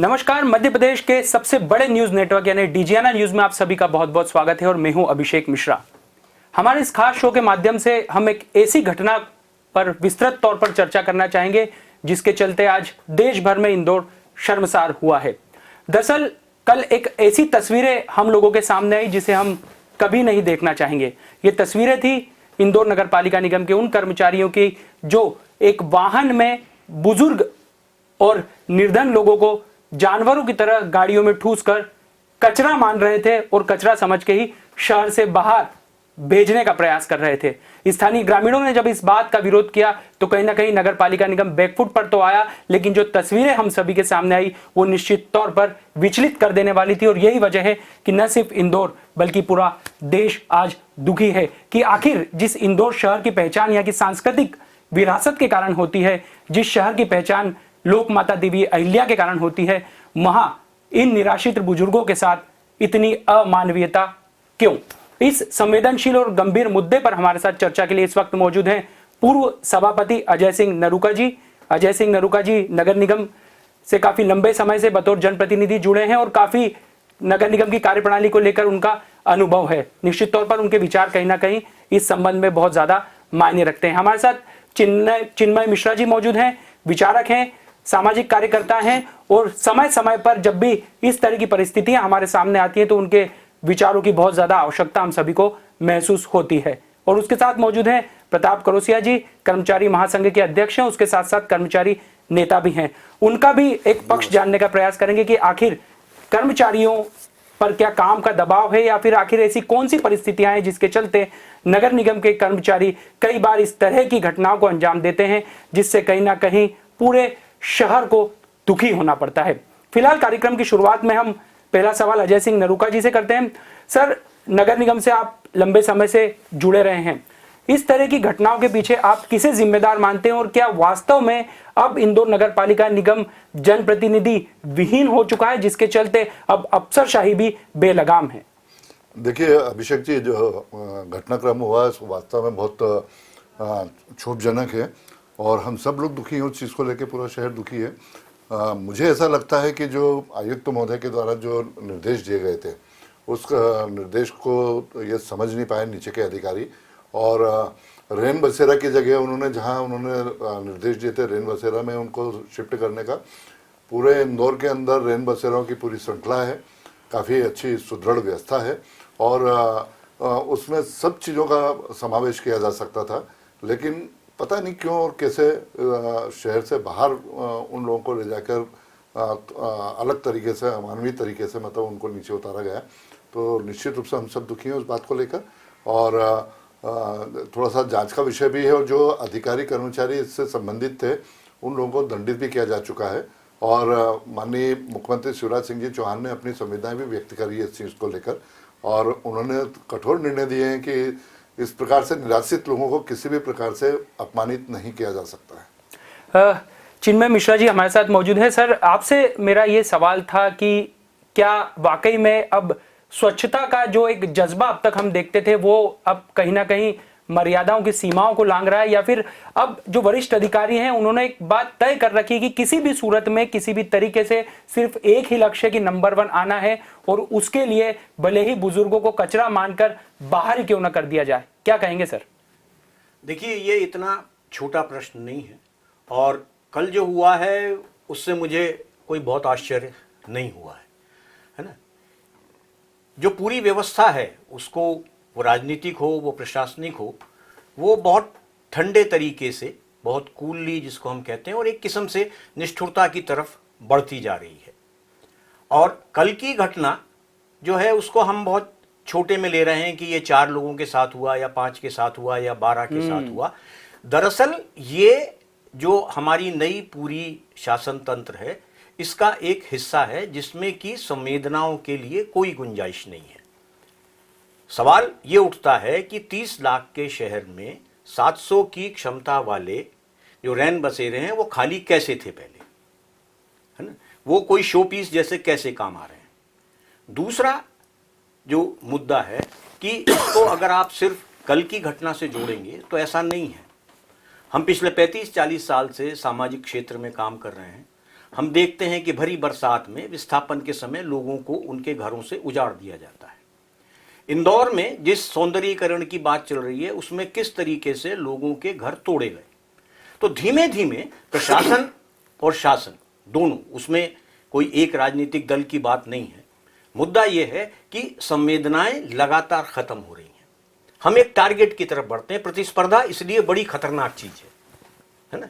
नमस्कार। मध्य प्रदेश के सबसे बड़े न्यूज नेटवर्क यानी डीजीएनए न्यूज में आप सभी का बहुत बहुत स्वागत है और मैं हूं अभिषेक मिश्रा। हमारे इस खास शो के माध्यम से हम एक ऐसी घटना पर विस्तृत तौर पर चर्चा करना चाहेंगे जिसके चलते आज देश भर में इंदौर शर्मसार हुआ है। दरअसल कल एक ऐसी तस्वीरें हम लोगों के सामने आई जिसे हम कभी नहीं देखना चाहेंगे। ये तस्वीरें थी इंदौर नगर पालिका निगम के उन कर्मचारियों की जो एक वाहन में बुजुर्ग और निर्धन लोगों को जानवरों की तरह गाड़ियों में ठूस कर कचरा मान रहे थे और कचरा समझ के ही शहर से बाहर भेजने का प्रयास कर रहे थे। स्थानीय ग्रामीणों ने जब इस बात का विरोध किया तो कहीं ना कहीं नगर पालिका निगम बैकफुट पर तो आया, लेकिन जो तस्वीरें हम सभी के सामने आई वो निश्चित तौर पर विचलित कर देने वाली थी। और यही वजह है कि न सिर्फ इंदौर बल्कि पूरा देश आज दुखी है कि आखिर जिस इंदौर शहर की पहचान यहाँ की सांस्कृतिक विरासत के कारण होती है, जिस शहर की पहचान लोक माता देवी अहिल्या के कारण होती है, वहां इन निराश्रित बुजुर्गों के साथ इतनी अमानवीयता क्यों? इस संवेदनशील और गंभीर मुद्दे पर हमारे साथ चर्चा के लिए इस वक्त मौजूद हैं पूर्व सभापति अजय सिंह नरूका जी। अजय सिंह नरूका जी नगर निगम से काफी लंबे समय से बतौर जनप्रतिनिधि जुड़े हैं और काफी नगर निगम की कार्यप्रणाली को लेकर उनका अनुभव है। निश्चित तौर पर उनके विचार कहीं ना कहीं इस संबंध में बहुत ज्यादा मायने रखते हैं। हमारे साथ चिन्मय मिश्रा जी मौजूद हैं, विचारक हैं, सामाजिक कार्यकर्ता हैं और समय समय पर जब भी इस तरह की परिस्थितियां हमारे सामने आती हैं तो उनके विचारों की बहुत ज्यादा आवश्यकता हम सभी को महसूस होती है। और उसके साथ मौजूद हैं प्रताप करोसिया जी, कर्मचारी महासंघ के अध्यक्ष हैं, उसके साथ साथ कर्मचारी नेता भी हैं। उनका भी एक पक्ष जानने का प्रयास करेंगे कि आखिर कर्मचारियों पर क्या काम का दबाव है या फिर आखिर ऐसी कौन सी परिस्थितियां हैं जिसके चलते नगर निगम के कर्मचारी कई बार इस तरह की घटनाओं को अंजाम देते हैं जिससे कहीं ना कहीं पूरे शहर को दुखी होना पड़ता है। फिलहाल कार्यक्रम की शुरुआत में हम पहला सवाल अजय सिंह नरूका जी से करते हैं। सर, नगर निगम से आप लंबे समय से जुड़े रहे हैं, इस तरह की घटनाओं के पीछे आप किसे जिम्मेदार मानते हैं और क्या वास्तव में अब इंदौर नगर पालिका निगम जनप्रतिनिधि विहीन हो चुका है जिसके चलते अब अफसरशाही भी बेलगाम है? देखिए अभिषेक जी, जो घटनाक्रम हुआ है वास्तव में बहुत क्षोभजनक है और हम सब लोग दुखी हैं उस चीज़ को लेकर, पूरा शहर दुखी है। मुझे ऐसा लगता है कि जो आयुक्त महोदय के द्वारा जो निर्देश दिए गए थे उस निर्देश को ये समझ नहीं पाए नीचे के अधिकारी और रेन बसेरा की जगह उन्होंने जहां उन्होंने निर्देश दिए थे रेन बसेरा में उनको शिफ्ट करने का, पूरे इंदौर के अंदर रेन बसेराओं की पूरी श्रृंखला है, काफ़ी अच्छी सुदृढ़ व्यवस्था है और उसमें सब चीज़ों का समावेश किया जा सकता था, लेकिन पता नहीं क्यों और कैसे शहर से बाहर उन लोगों को ले जाकर अलग तरीके से, अमानवीय तरीके से मतलब उनको नीचे उतारा गया। तो निश्चित रूप से हम सब दुखी हैं उस बात को लेकर और थोड़ा सा जांच का विषय भी है और जो अधिकारी कर्मचारी इससे संबंधित थे उन लोगों को दंडित भी किया जा चुका है और माननीय मुख्यमंत्री शिवराज सिंह जी चौहान ने अपनी संवेदनाएं भी व्यक्त करी है इस चीज़ को लेकर और उन्होंने कठोर निर्णय दिए हैं कि इस प्रकार से निराश्रित लोगों को किसी भी प्रकार से अपमानित नहीं किया जा सकता है। चिन्मय मिश्रा जी हमारे साथ मौजूद है। सर, आपसे मेरा ये सवाल था कि क्या वाकई में अब स्वच्छता का जो एक जज्बा अब तक हम देखते थे वो अब कहीं ना कहीं मर्यादाओं की सीमाओं को लांघ रहा है या फिर अब जो वरिष्ठ अधिकारी हैं उन्होंने एक बात तय कर रखी कि किसी भी सूरत में किसी भी तरीके से सिर्फ एक ही लक्ष्य कि नंबर 1 आना है और उसके लिए भले ही बुजुर्गों को कचरा मानकर बाहर ही क्यों न कर दिया जाए? क्या कहेंगे सर? देखिए, ये इतना छोटा प्रश्न नहीं है और कल जो हुआ है उससे मुझे कोई बहुत आश्चर्य नहीं हुआ है ना। जो पूरी व्यवस्था है उसको, वो राजनीतिक हो वो प्रशासनिक हो, वो बहुत ठंडे तरीके से, बहुत कूलली जिसको हम कहते हैं, और एक किस्म से निष्ठुरता की तरफ बढ़ती जा रही है। और कल की घटना जो है उसको हम बहुत छोटे में ले रहे हैं कि ये 4 लोगों के साथ हुआ या 5 के साथ हुआ या 12 के साथ हुआ। दरअसल ये जो हमारी नई पूरी शासन तंत्र है इसका एक हिस्सा है जिसमें कि संवेदनाओं के लिए कोई गुंजाइश नहीं है। सवाल ये उठता है कि 30 लाख के शहर में 700 की क्षमता वाले जो रैन बसेरे हैं वो खाली कैसे थे पहले, है ना? वो कोई शो पीस जैसे कैसे काम आ रहे हैं? दूसरा जो मुद्दा है कि इसको अगर आप सिर्फ कल की घटना से जोड़ेंगे तो ऐसा नहीं है। हम पिछले 35-40 साल से सामाजिक क्षेत्र में काम कर रहे हैं। हम देखते हैं कि भरी बरसात में विस्थापन के समय लोगों को उनके घरों से उजाड़ दिया जाता है। इंदौर में जिस सौंदर्यीकरण की बात चल रही है उसमें किस तरीके से लोगों के घर तोड़े गए। तो धीमे धीमे प्रशासन और शासन दोनों, उसमें कोई एक राजनीतिक दल की बात नहीं है, मुद्दा यह है कि संवेदनाएं लगातार खत्म हो रही हैं। हम एक टारगेट की तरफ बढ़ते हैं। प्रतिस्पर्धा इसलिए बड़ी खतरनाक चीज है ना।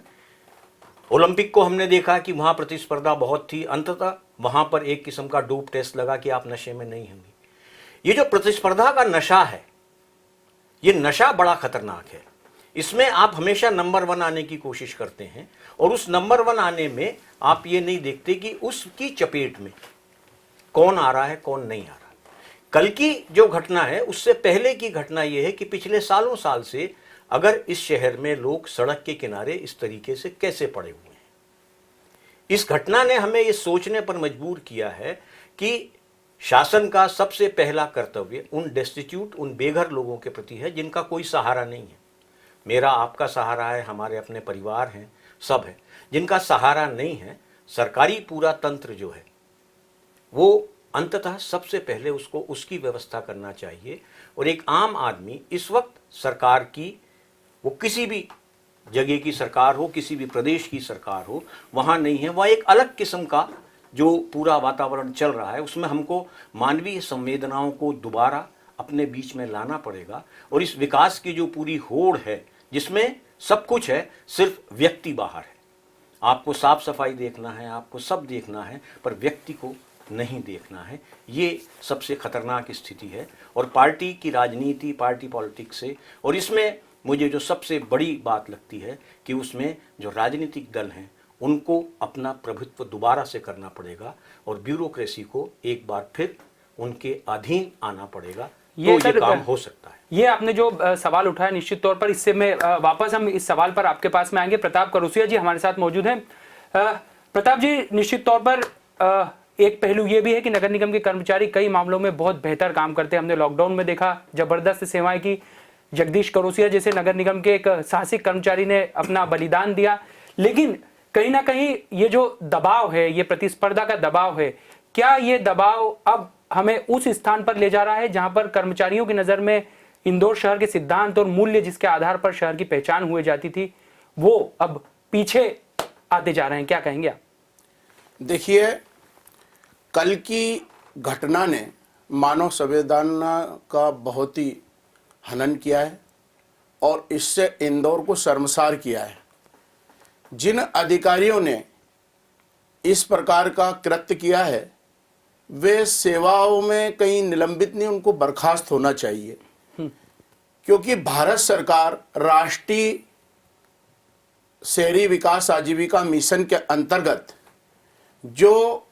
ओलंपिक को हमने देखा कि वहां प्रतिस्पर्धा बहुत थी, अंततः वहां पर एक किस्म का डोप टेस्ट लगा कि आप नशे में नहीं होंगे। ये जो प्रतिस्पर्धा का नशा है, ये नशा बड़ा खतरनाक है। इसमें आप हमेशा नंबर 1 आने की कोशिश करते हैं और उस नंबर 1 आने में आप ये नहीं देखते कि उसकी चपेट में कौन आ रहा है, कौन नहीं आ रहा। कल की जो घटना है उससे पहले की घटना यह है कि पिछले सालों साल से अगर इस शहर में लोग सड़क के किनारे इस तरीके से कैसे पड़े हुए हैं। इस घटना ने हमें ये सोचने पर मजबूर किया है कि शासन का सबसे पहला कर्तव्य उन डेस्टिट्यूट, उन बेघर लोगों के प्रति है जिनका कोई सहारा नहीं है। मेरा आपका सहारा है, हमारे अपने परिवार हैं, सब है। जिनका सहारा नहीं है, सरकारी पूरा तंत्र जो है वो अंततः सबसे पहले उसको उसकी व्यवस्था करना चाहिए। और एक आम आदमी इस वक्त सरकार की, वो किसी भी जगह की सरकार हो, किसी भी प्रदेश की सरकार हो, वहाँ नहीं है। वह एक अलग किस्म का जो पूरा वातावरण चल रहा है उसमें हमको मानवीय संवेदनाओं को दोबारा अपने बीच में लाना पड़ेगा। और इस विकास की जो पूरी होड़ है जिसमें सब कुछ है, सिर्फ व्यक्ति बाहर है। आपको साफ सफाई देखना है, आपको सब देखना है, पर व्यक्ति को नहीं देखना है। ये सबसे खतरनाक स्थिति है। और पार्टी की राजनीति, पार्टी पॉलिटिक्स से, और इसमें मुझे जो सबसे बड़ी बात लगती है कि उसमें जो राजनीतिक दल हैं उनको अपना प्रभुत्व दोबारा से करना पड़ेगा और ब्यूरोक्रेसी को एक बार फिर उनके अधीन आना पड़ेगा। ये काम हो सकता है। ये आपने जो सवाल उठाया, निश्चित तौर पर इससे मैं वापस हम इस सवाल पर आपके पास में आएंगे। प्रताप करोसिया जी हमारे साथ मौजूद हैं। प्रताप जी, निश्चित तौर पर एक पहलू ये भी है कि नगर निगम के कर्मचारी कई मामलों में बहुत बेहतर काम करते हैं। हमने लॉकडाउन में देखा, जबरदस्त सेवाएं की। जगदीश करोसिया जैसे नगर निगम के एक साहसिक कर्मचारी ने अपना बलिदान दिया। लेकिन कहीं ना कहीं ये जो दबाव है, ये प्रतिस्पर्धा का दबाव है, क्या ये दबाव अब हमें उस स्थान पर ले जा रहा है जहां पर कर्मचारियों की नजर में इंदौर शहर के सिद्धांत और मूल्य जिसके आधार पर शहर की पहचान हुए जाती थी, वो अब पीछे आते जा रहे हैं? क्या कहेंगे आप? देखिए, कल की घटना ने मानव संवेदना का बहुत ही हनन किया है और इससे इंदौर को शर्मसार किया है। जिन अधिकारियों ने इस प्रकार का कृत्य किया है वे सेवाओं में कहीं निलंबित नहीं, उनको बर्खास्त होना चाहिए। क्योंकि भारत सरकार राष्ट्रीय शहरी विकास आजीविका मिशन के अंतर्गत जो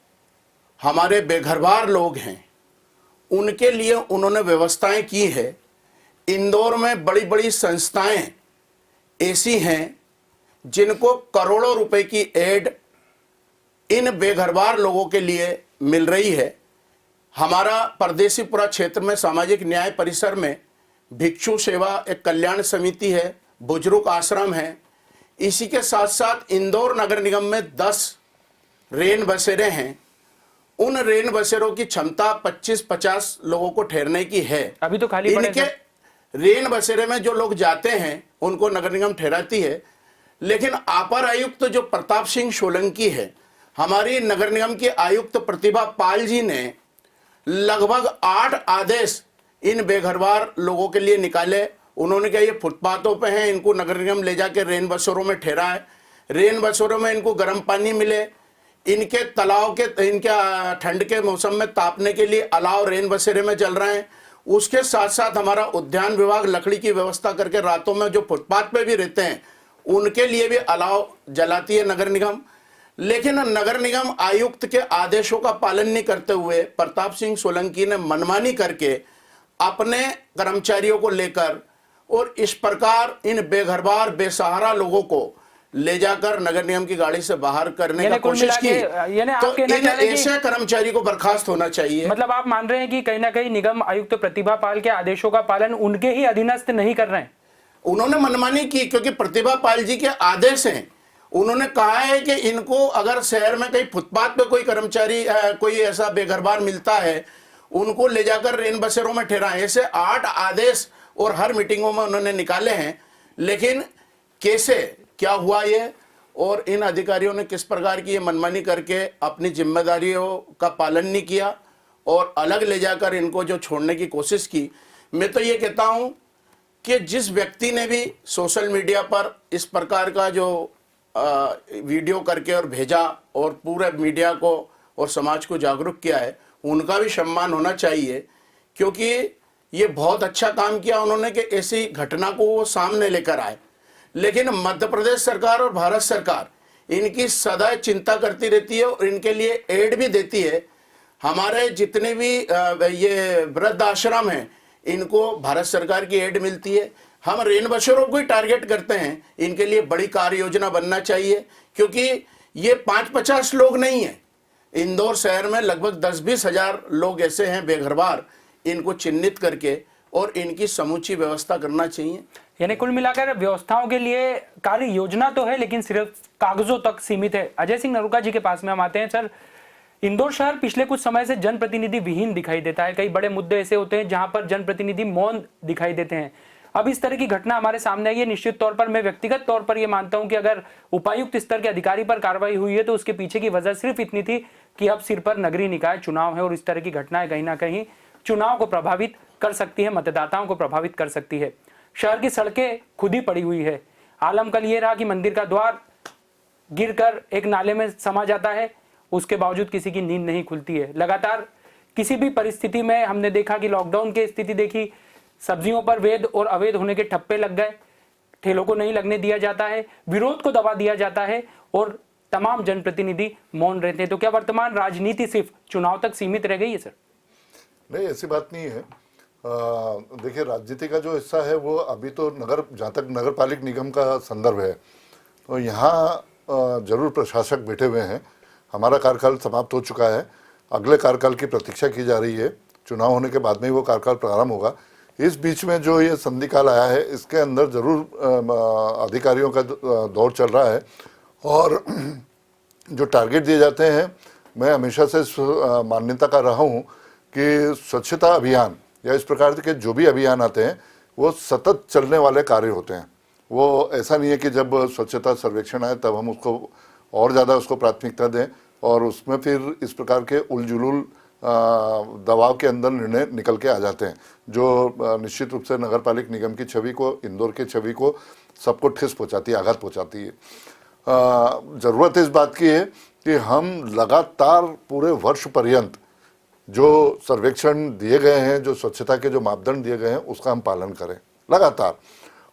हमारे बेघरबार लोग हैं उनके लिए उन्होंने व्यवस्थाएं की है। इंदौर में बड़ी बड़ी संस्थाएं ऐसी हैं जिनको करोड़ों रुपए की एड इन बेघरबार लोगों के लिए मिल रही है। हमारा परदेसीपुरा क्षेत्र में सामाजिक न्याय परिसर में भिक्षु सेवा एक कल्याण समिति है, बुजुर्ग आश्रम है। इसी के साथ साथ इंदौर नगर निगम में 10 रेन बसेरे हैं। उन रेन बसेरों की क्षमता 25-50 लोगों को ठहरने की है। अभी तो खाली पड़े इनके रेन बसेरे में जो लोग जाते हैं उनको नगर निगम ठहराती है। लेकिन अपर आयुक्त जो प्रताप सिंह सोलंकी है, हमारी नगर निगम की आयुक्त प्रतिभा पाल जी ने लगभग 8 आदेश इन बेघरबार लोगों के लिए निकाले। उन्होंने कहा ये फुटपाथों पे हैं, इनको नगर निगम ले जाके रेन बसेरों में ठहराए, रेन बसेरों में इनको गर्म पानी मिले, इनके तालाब के इनके ठंड के मौसम में तापने के लिए अलाव रेन बसेरे में जल रहे हैं। उसके साथ साथ हमारा उद्यान विभाग लकड़ी की व्यवस्था करके रातों में जो फुटपाथ पे भी रहते हैं उनके लिए भी अलाव जलाती है नगर निगम। लेकिन नगर निगम आयुक्त के आदेशों का पालन नहीं करते हुए प्रताप सिंह सोलंकी ने मनमानी करके अपने कर्मचारियों को लेकर और इस प्रकार इन बेघरबार बेसहारा लोगों को ले जाकर नगर निगम की गाड़ी से बाहर करने का कोशिश की। तो इन ऐसे कर्मचारी को बर्खास्त होना चाहिए। मतलब आप मान रहे हैं कि कहीं ना कहीं निगम आयुक्त प्रतिभा पाल के आदेशों का पालन उनके ही अधीनस्थ नहीं कर रहे हैं? उन्होंने मनमानी की क्योंकि प्रतिभा पाल जी के आदेश हैं उन्होंने कहा है कि इनको अगर शहर में कहीं फुटपाथ पे कोई कर्मचारी कोई ऐसा बेघरबार मिलता है, उनको ले जाकर रेन बसेरों में ठहराएं। ऐसे 8 आदेश और हर मीटिंगों में उन्होंने निकाले हैं, लेकिन कैसे क्या हुआ ये, और इन अधिकारियों ने किस प्रकार की ये मनमानी करके अपनी जिम्मेदारियों का पालन नहीं किया और अलग ले जाकर इनको जो छोड़ने की कोशिश की। मैं तो ये कहता हूं कि जिस व्यक्ति ने भी सोशल मीडिया पर इस प्रकार का जो वीडियो करके और भेजा और पूरे मीडिया को और समाज को जागरूक किया है, उनका भी सम्मान होना चाहिए, क्योंकि ये बहुत अच्छा काम किया उन्होंने कि ऐसी घटना को वो सामने लेकर आए। लेकिन मध्य प्रदेश सरकार और भारत सरकार इनकी सदा चिंता करती रहती है और इनके लिए एड भी देती है। हमारे जितने भी ये वृद्ध आश्रम हैं, इनको भारत सरकार की एड मिलती है। हम रेन बसेरों को ही टारगेट करते हैं, इनके लिए बड़ी कार्य योजना बनना चाहिए, क्योंकि ये 5-50 लोग नहीं हैं। इंदौर शहर में लगभग 10-20 हजार लोग ऐसे हैं बेघरबार, इनको चिन्हित करके और इनकी समूची व्यवस्था करना चाहिए। यानी कुल मिलाकर व्यवस्थाओं के लिए कार्य योजना तो है, लेकिन सिर्फ कागजों तक सीमित है। अजय सिंह नरूका जी के पास में हम आते हैं। सर, इंदौर शहर पिछले कुछ समय से जनप्रतिनिधि विहीन दिखाई देता है। कई बड़े मुद्दे ऐसे होते हैं जहां पर जनप्रतिनिधि मौन दिखाई देते हैं। अब इस तरह की घटना हमारे सामने आई है। निश्चित तौर पर मैं व्यक्तिगत तौर पर यह मानता हूं कि अगर उपायुक्त स्तर के अधिकारी पर कार्रवाई हुई है तो उसके पीछे की वजह सिर्फ इतनी थी कि अब सिर पर नगरीय निकाय चुनाव है और इस तरह की घटनाएं कहीं ना कहीं चुनाव को प्रभावित कर सकती है, मतदाताओं को प्रभावित कर सकती है। शहर की सड़कें खुद ही पड़ी हुई है। आलम कल ये रहा कि मंदिर का द्वार गिरकर एक नाले में समा जाता है, उसके बावजूद किसी की नींद नहीं खुलती है। लगातार किसी भी परिस्थिति में हमने देखा कि लॉकडाउन की स्थिति देखी, सब्जियों पर वैध और अवैध होने के ठप्पे लग गए, ठेलों को नहीं लगने दिया जाता है, विरोध को दबा दिया जाता है और तमाम जनप्रतिनिधि मौन रहते हैं। तो क्या वर्तमान राजनीति सिर्फ चुनाव तक सीमित रह गई है? सर, नहीं, ऐसी बात नहीं है। देखिए, राजनीति का जो हिस्सा है वो अभी तो जहाँ तक नगर पालिक निगम का संदर्भ है, तो यहाँ जरूर प्रशासक बैठे हुए हैं। हमारा कार्यकाल समाप्त हो चुका है, अगले कार्यकाल की प्रतीक्षा की जा रही है। चुनाव होने के बाद में ही वो कार्यकाल प्रारंभ होगा। इस बीच में जो ये संधिकाल आया है, इसके अंदर जरूर अधिकारियों का दौर चल रहा है और जो टारगेट दिए जाते हैं, मैं हमेशा से मान्यता का रहा हूँ कि स्वच्छता अभियान या इस प्रकार के जो भी अभियान आते हैं वो सतत चलने वाले कार्य होते हैं। वो ऐसा नहीं है कि जब स्वच्छता सर्वेक्षण आए तब हम उसको और ज़्यादा उसको प्राथमिकता दें और उसमें फिर इस प्रकार के उलझुल दबाव के अंदर निर्णय निकल के आ जाते हैं, जो निश्चित रूप से नगरपालिक निगम की छवि को, इंदौर की छवि को सबको ठेस पहुंचाती है, आघात पहुंचाती है। ज़रूरत इस बात की है कि हम लगातार पूरे वर्ष पर्यंत जो सर्वेक्षण दिए गए हैं, जो स्वच्छता के जो मापदंड दिए गए हैं, उसका हम पालन करें लगातार।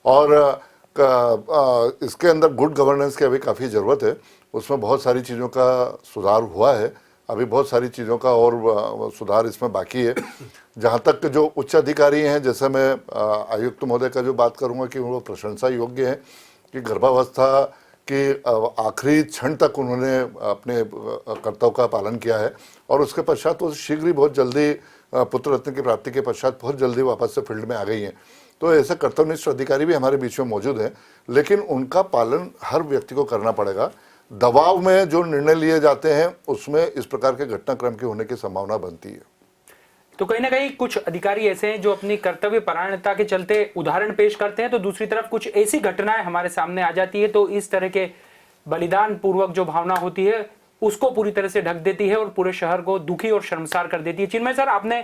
और इसके अंदर गुड गवर्नेंस की अभी काफ़ी ज़रूरत है। उसमें बहुत सारी चीज़ों का सुधार हुआ है, अभी बहुत सारी चीज़ों का और सुधार इसमें बाकी है। जहाँ तक जो उच्च अधिकारी हैं, जैसे मैं आयुक्त महोदय का जो बात करूँगा कि वो प्रशंसा योग्य है कि गर्भावस्था कि आखिरी क्षण तक उन्होंने अपने कर्तव्य का पालन किया है और उसके पश्चात वो शीघ्र ही बहुत जल्दी पुत्र रत्न की प्राप्ति के पश्चात बहुत जल्दी वापस से फील्ड में आ गई हैं। तो ऐसे कर्तव्यनिष्ठ अधिकारी भी हमारे बीच में मौजूद हैं, लेकिन उनका पालन हर व्यक्ति को करना पड़ेगा। दबाव में जो निर्णय लिए जाते हैं उसमें इस प्रकार के घटनाक्रम के होने की संभावना बनती है। तो कहीं ना कहीं कुछ अधिकारी ऐसे हैं जो अपनी कर्तव्य परायणता के चलते उदाहरण पेश करते हैं, तो दूसरी तरफ कुछ ऐसी घटनाएं हमारे सामने आ जाती है तो इस तरह के बलिदान पूर्वक जो भावना होती है उसको पूरी तरह से ढक देती है और पूरे शहर को दुखी और शर्मसार कर देती है। चिन्मय सर, आपने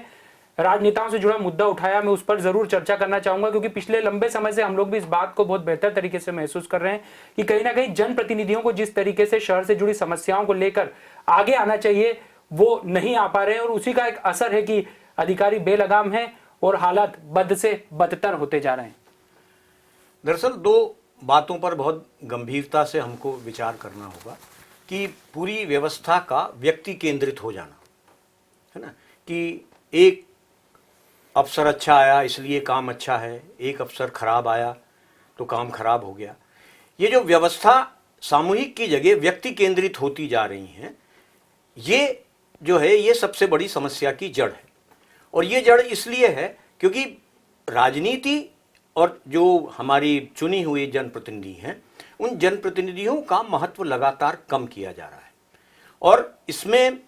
राजनेताओं से जुड़ा मुद्दा उठाया, मैं उस पर जरूर चर्चा करना चाहूंगा, क्योंकि पिछले लंबे समय से हम लोग भी इस बात को बहुत बेहतर तरीके से महसूस कर रहे हैं कि कहीं ना कहीं जनप्रतिनिधियों को जिस तरीके से शहर से जुड़ी समस्याओं को लेकर आगे आना चाहिए वो नहीं आ पा रहे हैं और उसी का एक असर है कि अधिकारी बेलगाम हैं और हालात बद से बदतर होते जा रहे हैं। दरअसल दो बातों पर बहुत गंभीरता से हमको विचार करना होगा कि पूरी व्यवस्था का व्यक्ति केंद्रित हो जाना, है ना, कि एक अफसर अच्छा आया इसलिए काम अच्छा है, एक अफसर खराब आया तो काम खराब हो गया। ये जो व्यवस्था सामूहिक की जगह व्यक्ति केंद्रित होती जा रही है, ये जो है ये सबसे बड़ी समस्या की जड़ है। और ये जड़ इसलिए है क्योंकि राजनीति और जो हमारी चुनी हुई जनप्रतिनिधि हैं उन जनप्रतिनिधियों का महत्व लगातार कम किया जा रहा है। और इसमें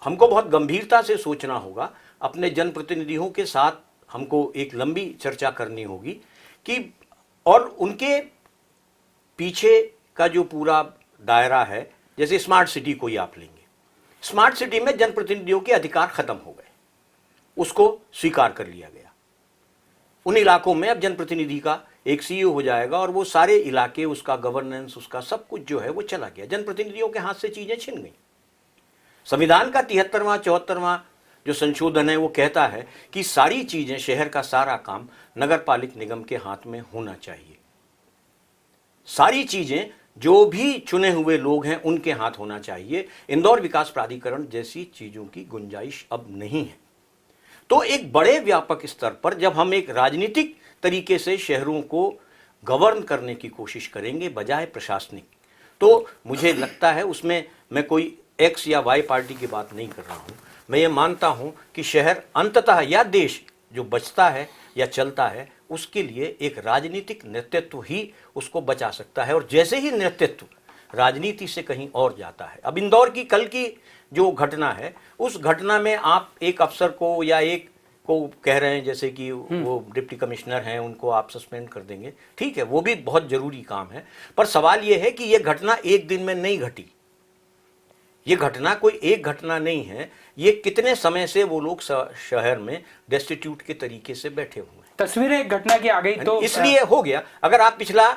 हमको बहुत गंभीरता से सोचना होगा, अपने जनप्रतिनिधियों के साथ हमको एक लंबी चर्चा करनी होगी कि और उनके पीछे का जो पूरा दायरा है, जैसे स्मार्ट सिटी को ही आप लेंगे, स्मार्ट सिटी में जनप्रतिनिधियों के अधिकार खत्म हो गए, उसको स्वीकार कर लिया गया। उन इलाकों में अब जनप्रतिनिधि का एक सीईओ हो जाएगा और वो सारे इलाके, उसका गवर्नेंस, उसका सब कुछ जो है वो चला गया, जनप्रतिनिधियों के हाथ से चीजें छिन गई। संविधान का 73वां 74वां जो संशोधन है वो कहता है कि सारी चीजें, शहर का सारा काम नगर पालिक निगम के हाथ में होना चाहिए। सारी चीजें जो भी चुने हुए लोग हैं उनके हाथ होना चाहिए। इंदौर विकास प्राधिकरण जैसी चीजों की गुंजाइश अब नहीं है। तो एक बड़े व्यापक स्तर पर जब हम एक राजनीतिक तरीके से शहरों को गवर्न करने की कोशिश करेंगे बजाय प्रशासनिक, तो मुझे लगता है उसमें मैं कोई एक्स या वाई पार्टी की बात नहीं कर रहा हूं। मैं ये मानता हूं कि शहर अंततः या देश जो बचता है या चलता है उसके लिए एक राजनीतिक नेतृत्व ही उसको बचा सकता है। और जैसे ही नेतृत्व राजनीति से कहीं और जाता है, अब इंदौर की कल की जो घटना है, उस घटना में आप एक अफसर को या एक को कह रहे हैं जैसे कि वो डिप्टी कमिश्नर हैं, उनको आप सस्पेंड कर देंगे, ठीक है, वो भी बहुत जरूरी काम है। पर सवाल ये है कि ये घटना एक दिन में नहीं घटी, ये घटना कोई एक घटना नहीं है, ये कितने समय से वो लोग शहर में डेस्टिट्यूट के तरीके से बैठे हुए हैं। तस्वीरें एक घटना की आ गई तो इसलिए हो गया। अगर आप पिछला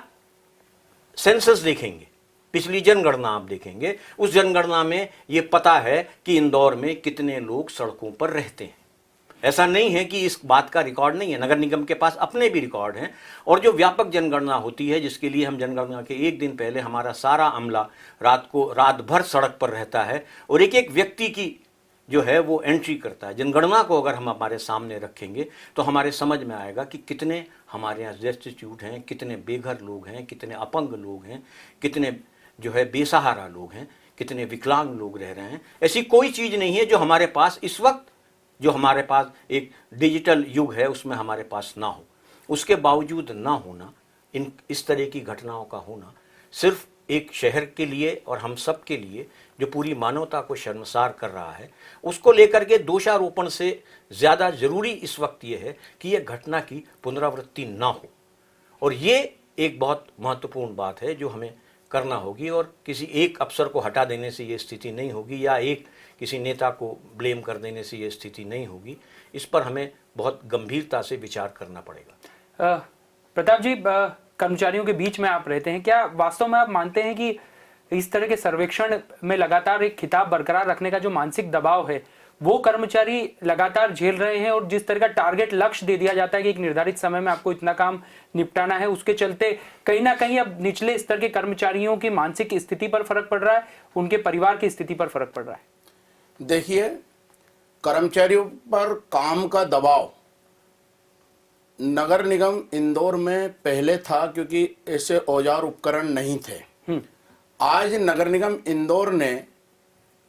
सेंसस देखेंगे, पिछली जनगणना आप देखेंगे, उस जनगणना में ये पता है कि इंदौर में कितने लोग सड़कों पर रहते हैं। ऐसा नहीं है कि इस बात का रिकॉर्ड नहीं है, नगर निगम के पास अपने भी रिकॉर्ड हैं। और जो व्यापक जनगणना होती है, जिसके लिए हम जनगणना के एक दिन पहले हमारा सारा अमला रात भर सड़क पर रहता है और एक एक व्यक्ति की जो है वो एंट्री करता है। जनगणना को अगर हम हमारे सामने रखेंगे तो हमारे समझ में आएगा कि कितने हमारे यहाँ डेस्टिट्यूट हैं, कितने बेघर लोग हैं, कितने अपंग लोग हैं, कितने जो है बेसहारा लोग हैं, कितने विकलांग लोग रह रहे हैं। ऐसी कोई चीज़ नहीं है जो हमारे पास इस वक्त, जो हमारे पास एक डिजिटल युग है उसमें हमारे पास ना हो। उसके बावजूद ना होना, इस तरह की घटनाओं का होना सिर्फ एक शहर के लिए और हम सब के लिए जो पूरी मानवता को शर्मसार कर रहा है, उसको लेकर के दोषारोपण से ज़्यादा ज़रूरी इस वक्त ये है कि यह घटना की पुनरावृत्ति ना हो। और ये एक बहुत महत्वपूर्ण बात है जो हमें करना होगी। और किसी एक अफसर को हटा देने से ये स्थिति नहीं होगी या एक किसी नेता को ब्लेम कर देने से ये स्थिति नहीं होगी। इस पर हमें बहुत गंभीरता से विचार करना पड़ेगा। प्रताप जी, कर्मचारियों के बीच में आप रहते हैं, क्या वास्तव में आप मानते हैं कि इस तरह के सर्वेक्षण में लगातार एक खिताब बरकरार रखने का जो मानसिक दबाव है वो कर्मचारी लगातार झेल रहे हैं, और जिस तरह का टारगेट लक्ष्य दे दिया जाता है कि एक निर्धारित समय में आपको इतना काम निपटाना है, उसके चलते कहीं ना कहीं अब निचले स्तर के कर्मचारियों की मानसिक स्थिति पर फर्क पड़ रहा है, उनके परिवार की स्थिति पर फर्क पड़ रहा है? देखिए, कर्मचारियों पर काम का दबाव नगर निगम इंदौर में पहले था क्योंकि ऐसे औजार उपकरण नहीं थे। आज नगर निगम इंदौर ने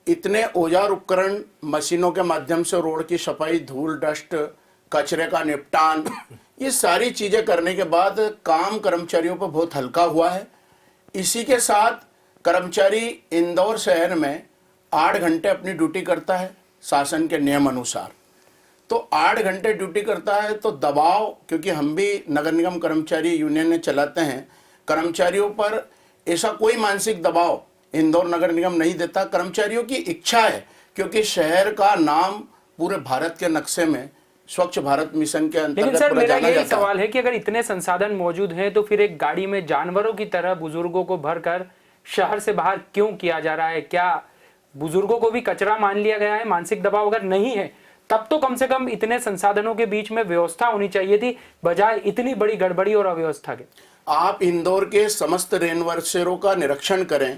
इतने औजार उपकरण, मशीनों के माध्यम से रोड की सफाई, धूल डस्ट, कचरे का निपटान, ये सारी चीजें करने के बाद काम कर्मचारियों पर बहुत हल्का हुआ है। इसी के साथ कर्मचारी इंदौर शहर में 8 घंटे अपनी ड्यूटी करता है शासन के नियम अनुसार। तो 8 घंटे ड्यूटी करता है तो दबाव, क्योंकि हम भी नगर निगम कर्मचारी यूनियन ने चलाते हैं, कर्मचारियों पर ऐसा कोई मानसिक दबाव इंदौर नगर निगम नहीं देता। कर्मचारियों की इच्छा है, क्योंकि शहर का नाम पूरे भारत के नक्शे में स्वच्छ भारत मिशन के अंतर्गत सर, मेरा जाना यही जाता सवाल है कि अगर इतने संसाधन मौजूद हैं तो फिर एक गाड़ी में जानवरों की तरह बुजुर्गों को भरकर शहर से बाहर क्यों किया जा रहा है? क्या बुजुर्गों को भी कचरा मान लिया गया है? मानसिक दबाव अगर नहीं है तब तो कम से कम इतने संसाधनों के बीच में व्यवस्था होनी चाहिए थी, बजाय इतनी बड़ी गड़बड़ी और अव्यवस्था के। आप इंदौर के समस्त रेनबसेरों का निरीक्षण करें,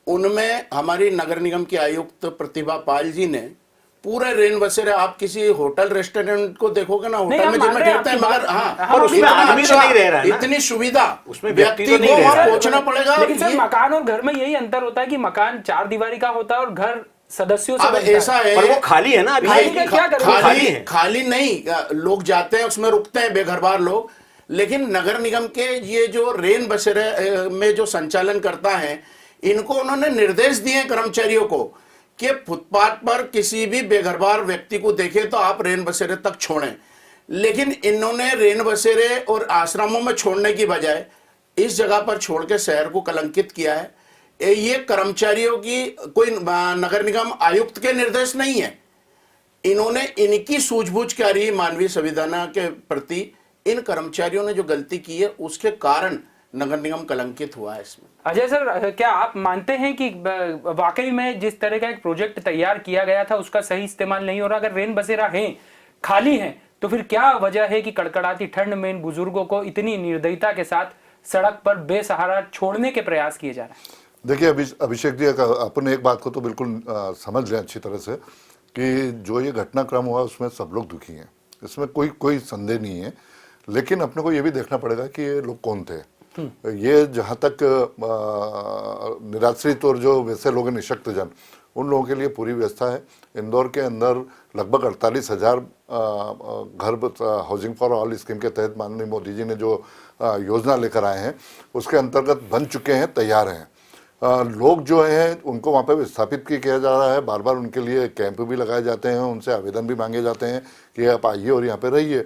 उनमें हमारी नगर निगम की आयुक्त प्रतिभा पाल जी ने पूरे रेनबसेरे, आप किसी होटल रेस्टोरेंट को देखोगे ना, होटल में जिनमें ठहरते हैं, मगर पर उसमें आदमी तो नहीं रह रहा है ना, इतनी सुविधा उसमें व्यक्ति तो नहीं को रह रहा है। पहुंचना पड़ेगा। लेकिन सर, मकान और घर में यही अंतर होता है कि मकान 4 दीवारी का होता है और घर सदस्यों से अब बनता ऐसा है, पर वो खाली है ना अभी। खाली का क्या करें? खाली है। खाली नहीं, लोग जाते हैं उसमें रुकते हैं बेघरबार लोग, लेकिन नगर निगम के ये जो रेन बसेरे में जो संचालन करता है, इनको उन्होंने निर्देश दिए कर्मचारियों को कि फुटपाथ पर किसी भी बेघरबार व्यक्ति को देखे तो आप रेन बसेरे तक छोड़ें। लेकिन इन्होंने रेन बसेरे और आश्रमों में छोड़ने की बजाय इस जगह पर छोड़ के शहर को कलंकित किया है। ये कर्मचारियों की कोई नगर निगम आयुक्त के निर्देश नहीं है, इन्होंने इनकी सूझबूझ क्या रही मानवीय संवेदना के प्रति, इन कर्मचारियों ने जो गलती की है उसके कारण नगर निगम कलंकित हुआ है इसमें। अजय सर, क्या आप मानते हैं कि वाकई में जिस तरह का एक प्रोजेक्ट तैयार किया गया था उसका सही इस्तेमाल नहीं हो रहा? अगर रेन बसेरा है, खाली है, तो फिर क्या वजह है कि कड़कड़ाती ठंड में इन बुजुर्गों को इतनी निर्दयता के साथ सड़क पर बेसहारा छोड़ने के प्रयास किए जा रहे हैं? देखिए अभिषेक जी, अपन एक बात को तो बिल्कुल समझ लें अच्छी तरह से कि जो ये घटनाक्रम हुआ उसमें सब लोग दुखी हैं, इसमें कोई संदेह नहीं है। लेकिन अपने को ये भी देखना पड़ेगा कि ये लोग कौन थे। ये जहाँ तक निराश्रित और जो वैसे लोग हैं निशक्त जन, उन लोगों के लिए पूरी व्यवस्था है। इंदौर के अंदर लगभग 48,000 घर हाउसिंग फॉर ऑल स्कीम के तहत माननीय मोदी जी ने जो योजना लेकर आए हैं उसके अंतर्गत बन चुके हैं, तैयार हैं। लोग जो हैं उनको वहाँ पे विस्थापित किया जा रहा है, बार बार उनके लिए कैंप भी लगाए जाते हैं, उनसे आवेदन भी मांगे जाते हैं कि आप आइए और यहाँ पे रहिए।